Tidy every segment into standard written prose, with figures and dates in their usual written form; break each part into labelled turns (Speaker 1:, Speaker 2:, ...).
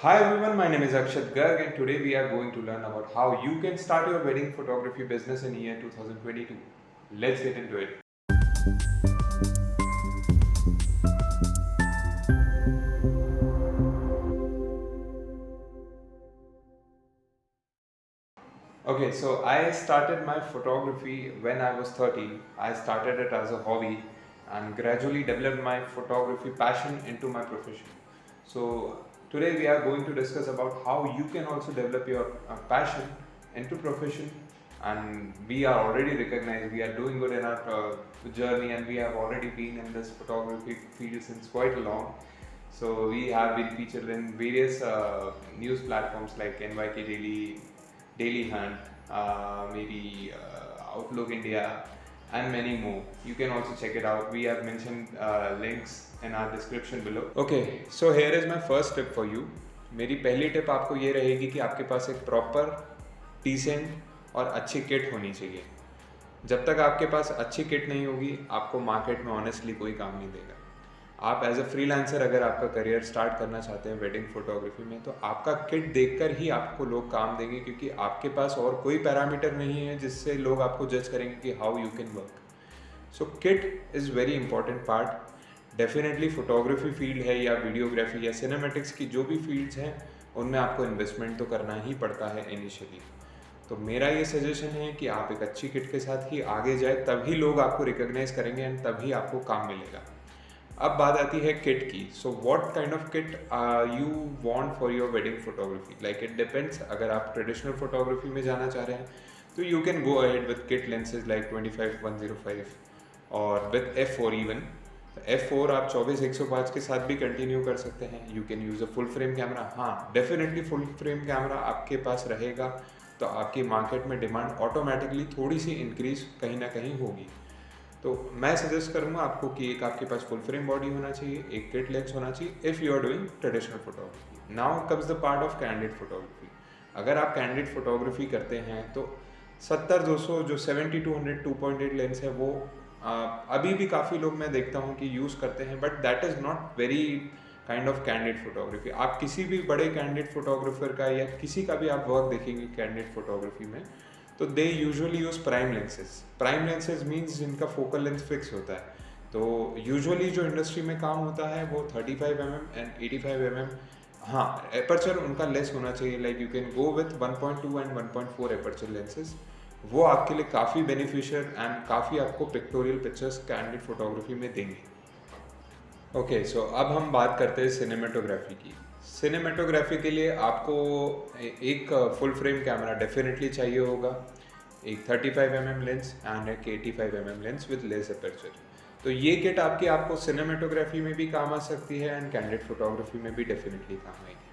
Speaker 1: Hi everyone, my name is Akshat Garg and today we are going to learn about how you can start your wedding photography business in year 2022. Let's get into it. Okay, so I started my photography when I was 13. I started it as a hobby and gradually developed my photography passion into my profession. So today we are going to discuss about how you can also develop your passion into profession, and we are already recognized, we are doing good in our journey, and we have already been in this photography field since quite long. So we have been featured in various news platforms like NYK Daily, Daily Hunt, maybe Outlook India, and many more. You can also check it out. We have mentioned links in our description below. Okay, so here is my first tip for you. मेरी पहली tip आपको ये रहेगी कि आपके पास एक proper, decent और अच्छी किट होनी चाहिए. जब तक आपके पास अच्छी किट नहीं होगी, आपको मार्केट में ऑनेस्टली कोई काम नहीं देगा. आप एज अ फ्रीलांसर अगर आपका करियर स्टार्ट करना चाहते हैं वेडिंग फोटोग्राफी में, तो आपका किट देखकर ही आपको लोग काम देंगे, क्योंकि आपके पास और कोई पैरामीटर नहीं है जिससे लोग आपको जज करेंगे कि how you can work. So kit is very important part. Definitely photography field है या वीडियोग्राफी या सिनेमेटिक्स की जो भी फील्ड्स हैं, उनमें आपको इन्वेस्टमेंट तो करना ही पड़ता है इनिशियली. तो मेरा ये सजेशन है कि आप एक अच्छी किट के साथ ही आगे जाए, तभी लोग आपको रिकॉग्नाइज करेंगे एंड तभी आपको काम मिलेगा. अब बात आती है किट की. So what kind of kit you want for your wedding photography. Like it depends. अगर आप ट्रेडिशनल फोटोग्राफी में जाना चाह रहे हैं तो you can go ahead with kit lenses like 25-105 और विद f4 इवन. f4 आप 24-105 के साथ भी कंटिन्यू कर सकते हैं. You can use a full frame camera. हाँ, डेफिनेटली फुल फ्रेम कैमरा आपके पास रहेगा तो आपकी मार्केट में डिमांड ऑटोमेटिकली थोड़ी सी इंक्रीज कहीं ना कहीं होगी. तो मैं सजेस्ट करूँगा आपको कि एक आपके पास फुल फ्रेम बॉडी होना चाहिए, एक किट लेंस होना चाहिए if you are doing traditional photography. Now comes the part of candid photography. अगर आप कैंडिड फोटोग्राफी करते हैं तो 70-200 जो 70-100 2.8 लेंस है वो अभी भी काफ़ी लोग मैं देखता हूँ कि यूज़ करते हैं, but that is not very kind of candid photography. आप किसी भी बड़े कैंडिड फोटोग्राफर का या किसी का भी आप वर्क देखेंगे कैंडिड फोटोग्राफी में, तो they usually use prime lenses. Prime lenses means जिनका फोकल लेंथ फिक्स होता है. तो यूजुअली जो इंडस्ट्री में काम होता है वो 35 mm एंड 85 mm. हाँ, एपर्चर उनका लेस होना चाहिए. Like you can go with 1.2 and 1.4 aperture lenses. वो आपके लिए काफ़ी बेनिफिशियल एंड काफ़ी आपको पिक्टोरियल पिक्चर्स कैंडिड फोटोग्राफी में देंगे. ओके, सो अब हम बात करते हैं सिनेमेटोग्राफी की. सिनेमेटोग्राफी के लिए आपको एक फुल फ्रेम कैमरा डेफिनेटली चाहिए होगा, एक 35 mm लेंस एंड एक 85 mm lens with less aperture. तो ये किट आपको सिनेमेटोग्राफी में भी काम आ सकती है एंड कैंडिड फोटोग्राफी में भी डेफिनेटली काम आएगी.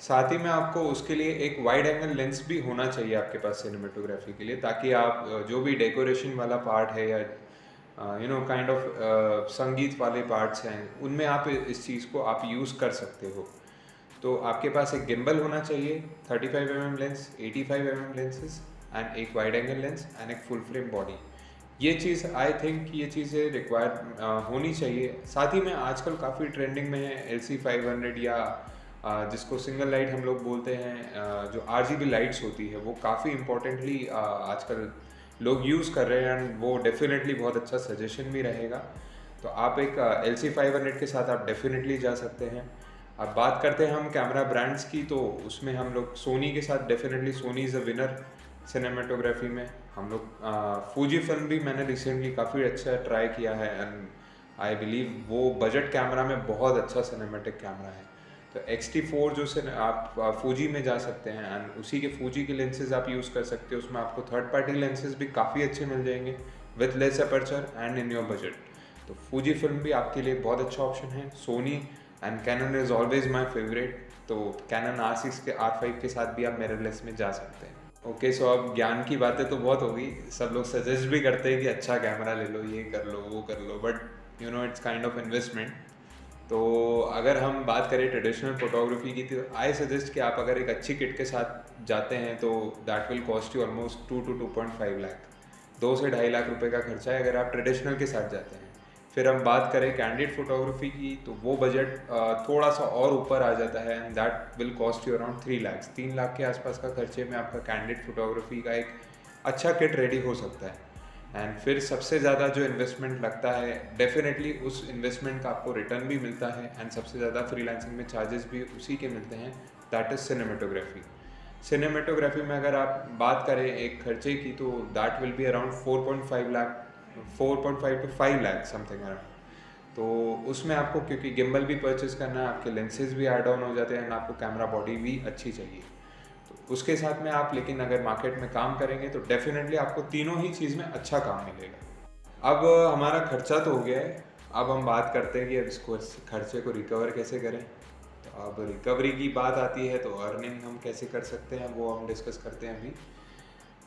Speaker 1: साथ ही में आपको उसके लिए एक वाइड एंगल लेंस भी होना चाहिए आपके पास सिनेमेटोग्राफी के लिए, ताकि आप जो भी डेकोरेशन वाला पार्ट है या काइंड ऑफ संगीत वाले पार्ट्स हैं, उनमें आप इस चीज़ को आप यूज़ कर सकते हो. तो आपके पास एक गिम्बल होना चाहिए, 35 mm lens, 85 mm lenses and एक वाइड एंगल लेंस एंड एक फुल फ्रेम बॉडी. ये चीज़ आई थिंक ये चीज़ें रिक्वायर्ड होनी चाहिए. साथ ही में आजकल काफ़ी ट्रेंडिंग में है LC500 या जिसको सिंगल लाइट हम लोग बोलते हैं, जो RGB लाइट्स होती है, वो काफ़ी इम्पोर्टेंटली आजकल लोग यूज़ कर रहे हैं एंड वो डेफिनेटली बहुत अच्छा सजेशन भी रहेगा. तो आप एक LC500 के साथ आप डेफिनेटली जा सकते हैं. अब बात करते हैं हम कैमरा ब्रांड्स की, तो उसमें हम लोग सोनी के साथ definitely Sony is a winner cinematography में. हम लोग फूजी फिल्म भी मैंने रिसेंटली काफ़ी अच्छा ट्राई किया है एंड आई बिलीव वो बजट कैमरा में बहुत अच्छा सिनेमेटिक कैमरा है. तो X-T4 जो से आप फूजी में जा सकते हैं एंड उसी के फूजी के लेंसेज आप यूज़ कर सकते हो. उसमें आपको थर्ड पार्टी लेंसेज भी काफ़ी अच्छे मिल जाएंगे with less aperture and in your budget. तो फूजी फिल्म भी आपके लिए बहुत अच्छा ऑप्शन है. Sony and Canon is always my favourite. तो कैनन R6 के R5 के साथ भी आप मिररलेस में जा सकते हैं. ओके, सो अब ज्ञान की बातें तो बहुत होगी. सब लोग सजेस्ट भी करते हैं कि अच्छा कैमरा ले लो, ये कर लो, वो कर लो, but it's kind of investment. तो अगर हम बात करें ट्रेडिशनल फोटोग्राफी की, तो आई सजेस्ट कि आप अगर एक अच्छी किट के साथ जाते हैं तो that will cost you almost 2 to 2.5 lakh. 2 से 2.5 लाख रुपए का खर्चा है अगर आप ट्रेडिशनल के साथ जाते हैं. फिर हम बात करें कैंडिड फोटोग्राफी की, तो वो बजट थोड़ा सा और ऊपर आ जाता है, and that will cost you around 3 lakh. 3 lakh के आसपास का खर्चे में आपका कैंडिड फोटोग्राफी का एक अच्छा किट रेडी हो सकता है। एंड फिर सबसे ज़्यादा जो इन्वेस्टमेंट लगता है, डेफिनेटली उस इन्वेस्टमेंट का आपको रिटर्न भी मिलता है, एंड सबसे ज़्यादा फ्रीलांसिंग में चार्जेस भी उसी के मिलते हैं, दैट इज़ सिनेमेटोग्राफी। सिनेमेटोग्राफी में अगर आप बात करें एक खर्चे की, तो that will be around 4.5 lakh, 4.5 to 5 lakh something around. तो उसमें आपको क्योंकि गिम्बल भी परचेज करना है, आपके लेंसेज भी ऐड ऑन हो जाते हैं, एंड आपको कैमरा बॉडी भी अच्छी चाहिए। तो उसके साथ में आप लेकिन अगर मार्केट में काम करेंगे तो डेफिनेटली आपको तीनों ही चीज़ में अच्छा काम मिलेगा। अब हमारा खर्चा तो हो गया है, अब हम बात करते हैं कि अब इसको, इस खर्चे को रिकवर कैसे करें। तो अब रिकवरी की बात आती है, तो अर्निंग हम कैसे कर सकते हैं वो हम डिस्कस करते हैं अभी।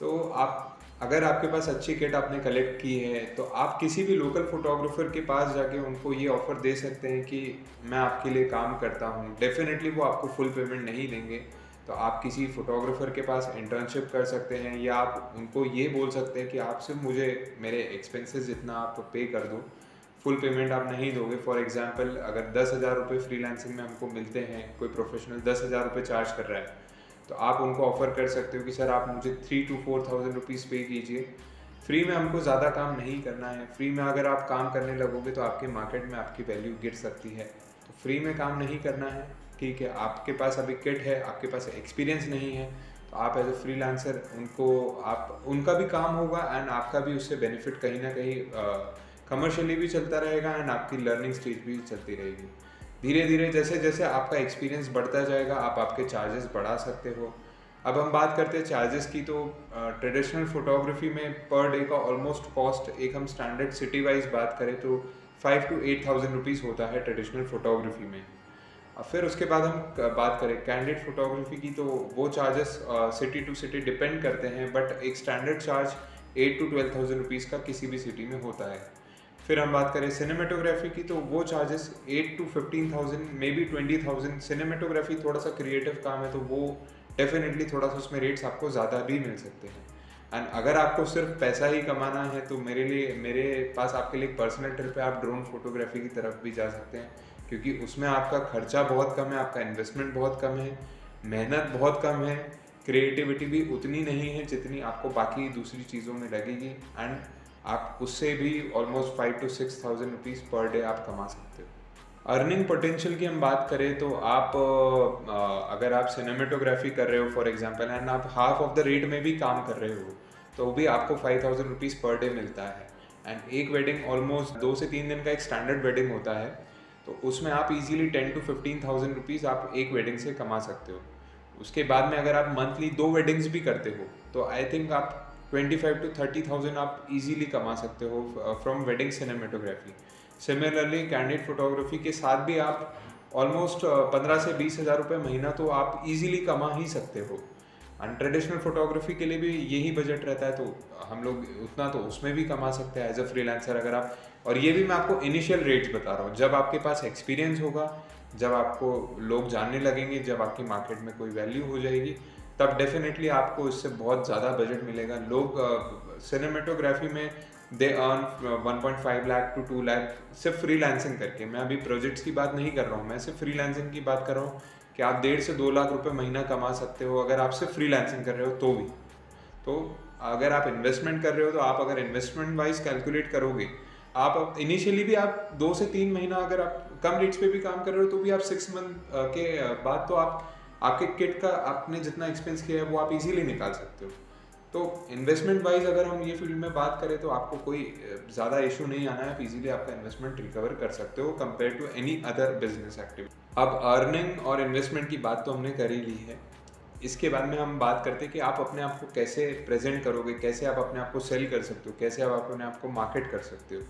Speaker 1: तो आप, अगर आपके पास अच्छी किट आपने कलेक्ट की है, तो आप किसी भी लोकल फोटोग्राफर के पास जाके उनको ये ऑफ़र दे सकते हैं कि मैं आपके लिए काम करता हूँ। डेफिनेटली वो आपको फुल पेमेंट नहीं देंगे, तो आप किसी फोटोग्राफर के पास इंटर्नशिप कर सकते हैं, या आप उनको ये बोल सकते हैं कि आप सिर्फ मुझे मेरे एक्सपेंसेस जितना आप पे कर दो, फुल पेमेंट आप नहीं दोगे। फॉर एग्जांपल, अगर 10,000 रुपये फ्रीलांसिंग में हमको मिलते हैं, कोई प्रोफेशनल 10,000 रुपये चार्ज कर रहा है, तो आप उनको ऑफ़र कर सकते हो कि सर आप मुझे 3 to 4,000 रुपीज़ पे कीजिए। फ्री में हमको ज़्यादा काम नहीं करना है। फ्री में अगर आप काम करने लगोगे तो आपके मार्केट में आपकी वैल्यू गिर सकती है। तो फ्री में काम नहीं करना है, ठीक है। आपके पास अभी किट है, आपके पास एक्सपीरियंस नहीं है, तो आप एज ए फ्रीलांसर उनको, आप उनका भी काम होगा एंड आपका भी उससे बेनिफिट कहीं ना कहीं कमर्शियली भी चलता रहेगा, एंड आपकी लर्निंग स्टेज भी चलती रहेगी। धीरे धीरे जैसे जैसे आपका एक्सपीरियंस बढ़ता जाएगा, आप आपके चार्जेस बढ़ा सकते हो। अब हम बात करते हैं चार्जेस की, तो ट्रेडिशनल फोटोग्राफी में पर डे का ऑलमोस्ट कॉस्ट, एक हम स्टैंडर्ड सिटी वाइज बात करें तो 5 to 8,000 रुपीज़ होता है ट्रेडिशनल फोटोग्राफी में। अब फिर उसके बाद हम बात करें कैंडिड फोटोग्राफी की, तो वो charges city to city depend करते हैं, बट एक स्टैंडर्ड चार्ज 8 to 12,000 रुपीज़ का किसी भी सिटी में होता है। फिर हम बात करें सिनेमेटोग्राफी की, तो वो charges 8 to 15,000, may be 20,000। Cinematography थोड़ा सा क्रिएटिव काम है, तो वो डेफिनेटली थोड़ा सा उसमें रेट्स आपको ज़्यादा भी मिल सकते हैं। एंड अगर आपको सिर्फ पैसा ही कमाना है, तो मेरे पास आपके लिए एक पर्सनल ट्रिप है, आप ड्रोन फोटोग्राफी की तरफ भी जा सकते हैं, क्योंकि उसमें आपका खर्चा बहुत कम है, आपका इन्वेस्टमेंट बहुत कम है, मेहनत बहुत कम है, क्रिएटिविटी भी उतनी नहीं है जितनी आपको बाकी दूसरी चीज़ों में लगेगी, एंड आप उससे भी almost 5 to 6,000 rupees per day आप कमा सकते हो। अर्निंग पोटेंशियल की हम बात करें, तो आप अगर आप सिनेमेटोग्राफी कर रहे हो फॉर एग्जांपल, एंड आप हाफ ऑफ द रेट में भी काम कर रहे हो, तो भी आपको 5,000 रुपीज़ पर डे मिलता है। एंड एक वेडिंग ऑलमोस्ट 2 से 3 दिन का एक स्टैंडर्ड वेडिंग होता है, तो उसमें आप इजीली 10 to 15,000 रुपीज़ आप एक वेडिंग से कमा सकते हो। उसके बाद में अगर आप मंथली 2 वेडिंग्स भी करते हो, तो आई थिंक आप 25 to 30,000 आप इजीली कमा सकते हो from wedding cinematography. Similarly candid photography के साथ भी आप ऑलमोस्ट 15 से 20,000 रुपये महीना तो आप इजीली कमा ही सकते हो। एंड ट्रेडिशनल फोटोग्राफी के लिए भी यही बजट रहता है, तो हम लोग उतना तो उसमें भी कमा सकते हैं एज अ फ्रीलांसर अगर आप। और ये भी मैं आपको इनिशियल रेट्स बता रहा हूँ, जब आपके पास एक्सपीरियंस होगा, जब आपको लोग जानने लगेंगे, जब आपकी मार्केट में कोई वैल्यू हो जाएगी, तब डेफिनेटली आपको इससे बहुत ज़्यादा बजट मिलेगा। लोग सिनेमेटोग्राफी में they earn 1.5 lakh to 2 lakh सिर्फ फ्रीलांसिंग करके। मैं अभी प्रोजेक्ट्स की बात नहीं कर रहा हूँ, मैं सिर्फ फ्रीलांसिंग की बात कर रहा हूँ कि आप 1.5 से 2 लाख रुपए महीना कमा सकते हो अगर आप सिर्फ फ्रीलांसिंग कर रहे हो तो भी। तो अगर आप इन्वेस्टमेंट कर रहे हो, तो आप अगर इन्वेस्टमेंट वाइज कैलकुलेट करोगे, आप इनिशियली भी आप 2 से 3 महीना अगर आप कम रेट्स पे भी काम कर रहे हो, तो भी आप 6 मंथ के बाद तो आप आपके किट का आपने जितना एक्सपेंस किया है वो आप इजीली निकाल सकते हो। तो इन्वेस्टमेंट वाइज अगर हम ये फील्ड में बात करें, तो आपको कोई ज़्यादा इशू नहीं आना है, आप इजीली आपका इन्वेस्टमेंट रिकवर कर सकते हो compare to any other business activity. अब अर्निंग और इन्वेस्टमेंट की बात तो हमने कर ही ली है, इसके बाद में हम बात करते हैं कि आप अपने आप को कैसे प्रेजेंट करोगे, कैसे आप अपने आप को सेल कर सकते हो, कैसे आप अपने आप को मार्केट कर सकते हो।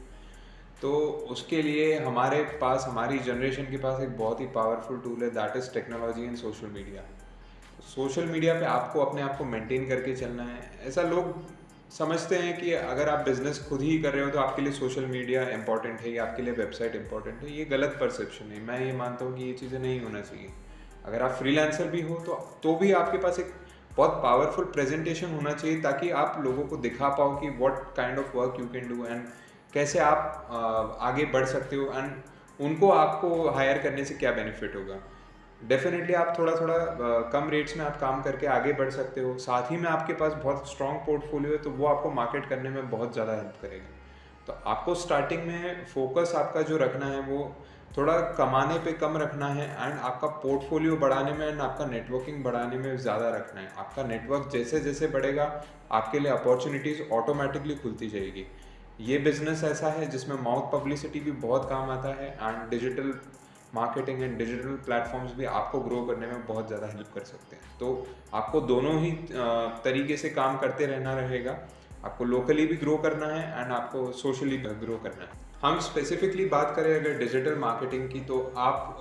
Speaker 1: तो उसके लिए हमारे पास, हमारी जनरेशन के पास एक बहुत ही पावरफुल टूल है, that is technology and social media. Social media पे आपको अपने आप को मेंटेन करके चलना है। ऐसा लोग समझते हैं कि अगर आप बिजनेस खुद ही कर रहे हो तो आपके लिए सोशल मीडिया इंपॉर्टेंट है या आपके लिए वेबसाइट इंपॉर्टेंट है। ये गलत परसेप्शन है। मैं ये मानता हूँ कि ये चीज़ें नहीं होना चाहिए। अगर आप फ्रीलांसर भी हो तो भी आपके पास एक बहुत पावरफुल प्रेजेंटेशन होना चाहिए, ताकि आप लोगों को दिखा पाओ कि what kind of work you can do, and कैसे आप आगे बढ़ सकते हो एंड उनको आपको हायर करने से क्या बेनिफिट होगा। डेफिनेटली आप थोड़ा थोड़ा कम रेट्स में आप काम करके आगे बढ़ सकते हो, साथ ही में आपके पास बहुत स्ट्रॉन्ग पोर्टफोलियो है तो वो आपको मार्केट करने में बहुत ज़्यादा हेल्प करेगा। तो आपको स्टार्टिंग में फोकस आपका जो रखना है वो थोड़ा कमाने पे कम रखना है एंड आपका पोर्टफोलियो बढ़ाने में एंड आपका नेटवर्किंग बढ़ाने में ज़्यादा रखना है। आपका नेटवर्क जैसे जैसे बढ़ेगा आपके लिए अपॉर्चुनिटीज़ ऑटोमेटिकली खुलती जाएगी। ये बिजनेस ऐसा है जिसमें माउथ पब्लिसिटी भी बहुत काम आता है and digital marketing and digital platforms भी आपको ग्रो करने में बहुत ज़्यादा हेल्प कर सकते हैं। तो आपको दोनों ही तरीके से काम करते रहना रहेगा। आपको लोकली भी ग्रो करना है एंड आपको सोशली ग्रो करना है। हम स्पेसिफिकली बात करें अगर डिजिटल मार्केटिंग की तो आप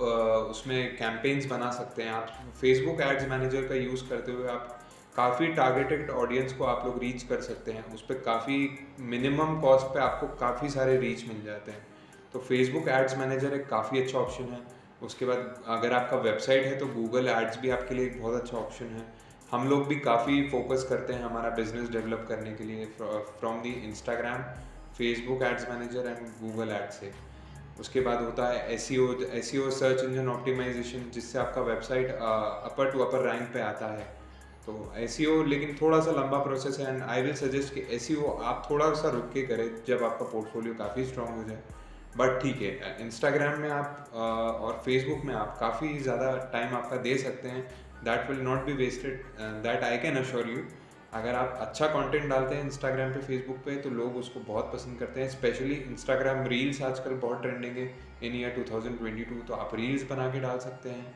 Speaker 1: उसमें कैंपेन्स बना सकते हैं। आप फेसबुक एड्स मैनेजर का यूज़ करते हुए आप काफ़ी टारगेटेड ऑडियंस को आप लोग रीच कर सकते हैं। उस पर काफ़ी मिनिमम कॉस्ट पे आपको काफ़ी सारे रीच मिल जाते हैं। तो फेसबुक एड्स मैनेजर एक काफ़ी अच्छा ऑप्शन है। उसके बाद अगर आपका वेबसाइट है तो गूगल एड्स भी आपके लिए एक बहुत अच्छा ऑप्शन है। हम लोग भी काफ़ी फोकस करते हैं हमारा बिजनेस डेवलप करने के लिए from the Instagram, Facebook ads manager and Google ads से। उसके बाद होता है एसईओ सर्च इंजन ऑप्टिमाइजेशन, जिससे आपका वेबसाइट अपर टू अपर रैंक पे आता है। तो एसईओ लेकिन थोड़ा सा लंबा प्रोसेस है एंड आई विल सजेस्ट कि एसईओ आप थोड़ा सा रुक के करें जब आपका पोर्टफोलियो काफ़ी स्ट्रांग हो जाए। बट ठीक है, इंस्टाग्राम में आप और फेसबुक में आप काफ़ी ज़्यादा टाइम आपका दे सकते हैं। That will not be wasted, that I can assure you. अगर आप अच्छा कंटेंट डालते हैं इंस्टाग्राम पे, फेसबुक पे, तो लोग उसको बहुत पसंद करते हैं। स्पेशली इंस्टाग्राम रील्स आजकल बहुत ट्रेंडिंग है इन ईयर 2022। तो आप रील्स बना के डाल सकते हैं,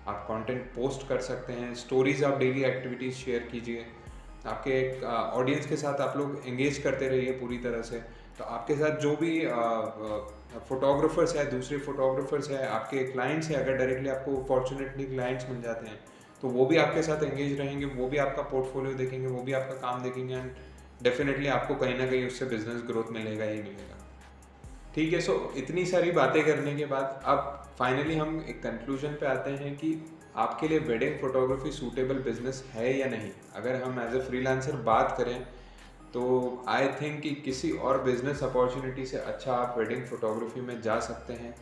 Speaker 1: आप कंटेंट पोस्ट कर सकते हैं, स्टोरीज आप डेली एक्टिविटीज़ शेयर कीजिए। आपके एक ऑडियंस के साथ आप लोग एंगेज करते रहिए पूरी तरह से। तो आपके साथ जो भी फोटोग्राफर्स है, दूसरे फोटोग्राफर्स है, आपके क्लाइंट्स हैं, अगर डायरेक्टली आपको फॉर्चुनेटली क्लाइंट्स मिल जाते हैं तो वो भी आपके साथ एंगेज रहेंगे, वो भी आपका पोर्टफोलियो देखेंगे, वो भी आपका काम देखेंगे एंड डेफिनेटली आपको कहीं ना कहीं उससे बिजनेस ग्रोथ मिलेगा ही मिलेगा। ठीक है, सो इतनी सारी बातें करने के बाद अब फाइनली हम एक कंक्लूजन पे आते हैं कि आपके लिए वेडिंग फोटोग्राफी सूटेबल बिजनेस है या नहीं। अगर हम एज ए फ्रीलांसर बात करें तो आई थिंक कि किसी और बिजनेस अपॉर्चुनिटी से अच्छा आप वेडिंग फोटोग्राफी में जा सकते हैं,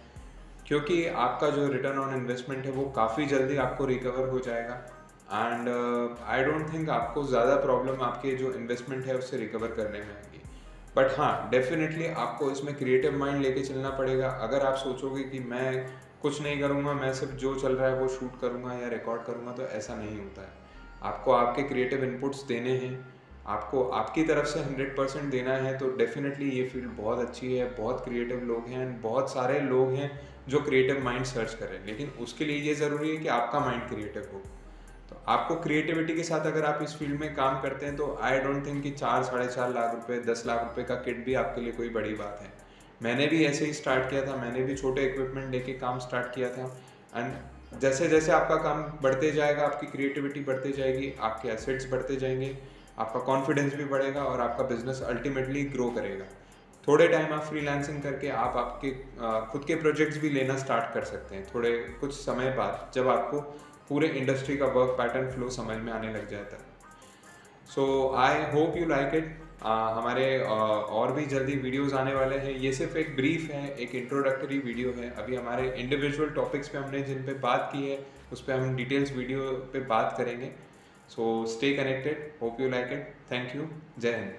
Speaker 1: क्योंकि आपका जो रिटर्न ऑन इन्वेस्टमेंट है वो काफ़ी जल्दी आपको रिकवर हो जाएगा एंड आई डोंट थिंक आपको ज़्यादा प्रॉब्लम आपके जो इन्वेस्टमेंट है उससे रिकवर करने में आएगी। बट हाँ, डेफिनेटली आपको इसमें क्रिएटिव माइंड लेके चलना पड़ेगा। अगर आप सोचोगे कि मैं कुछ नहीं करूँगा, मैं सिर्फ जो चल रहा है वो शूट करूँगा या रिकॉर्ड करूँगा, तो ऐसा नहीं होता है। आपको आपके क्रिएटिव इनपुट्स देने हैं, आपको आपकी तरफ से 100% देना है। तो डेफिनेटली ये फील्ड बहुत अच्छी है, बहुत क्रिएटिव लोग हैं एंड बहुत सारे लोग हैं जो क्रिएटिव माइंड सर्च कर रहे हैं। लेकिन उसके लिए ये ज़रूरी है कि आपका माइंड क्रिएटिव हो। तो आपको क्रिएटिविटी के साथ अगर आप इस फील्ड में काम करते हैं तो आई डोंट थिंक कि 4-4.5 लाख रुपए, 10 लाख रुपए का किट भी आपके लिए कोई बड़ी बात है। मैंने भी ऐसे ही स्टार्ट किया था, मैंने भी छोटे इक्विपमेंट लेके काम स्टार्ट किया था एंड जैसे जैसे आपका काम बढ़ते जाएगा, आपकी क्रिएटिविटी बढ़ती जाएगी, आपके एसेट्स बढ़ते जाएंगे, आपका कॉन्फिडेंस भी बढ़ेगा और आपका बिजनेस अल्टीमेटली ग्रो करेगा। थोड़े टाइम आप फ्रीलांसिंग करके आप आपके खुद के प्रोजेक्ट्स भी लेना स्टार्ट कर सकते हैं थोड़े कुछ समय बाद, जब आपको पूरे इंडस्ट्री का वर्क पैटर्न फ्लो समझ में आने लग जाता है। So I hope you like it. हमारे और भी जल्दी वीडियोस आने वाले हैं। ये सिर्फ एक ब्रीफ है, एक इंट्रोडक्टरी वीडियो है। अभी हमारे इंडिविजुअल टॉपिक्स पे हमने जिन पे बात की है उस पर हम डिटेल्स वीडियो पे बात करेंगे। So stay connected, hope you like it. Thank you, जय हिंद।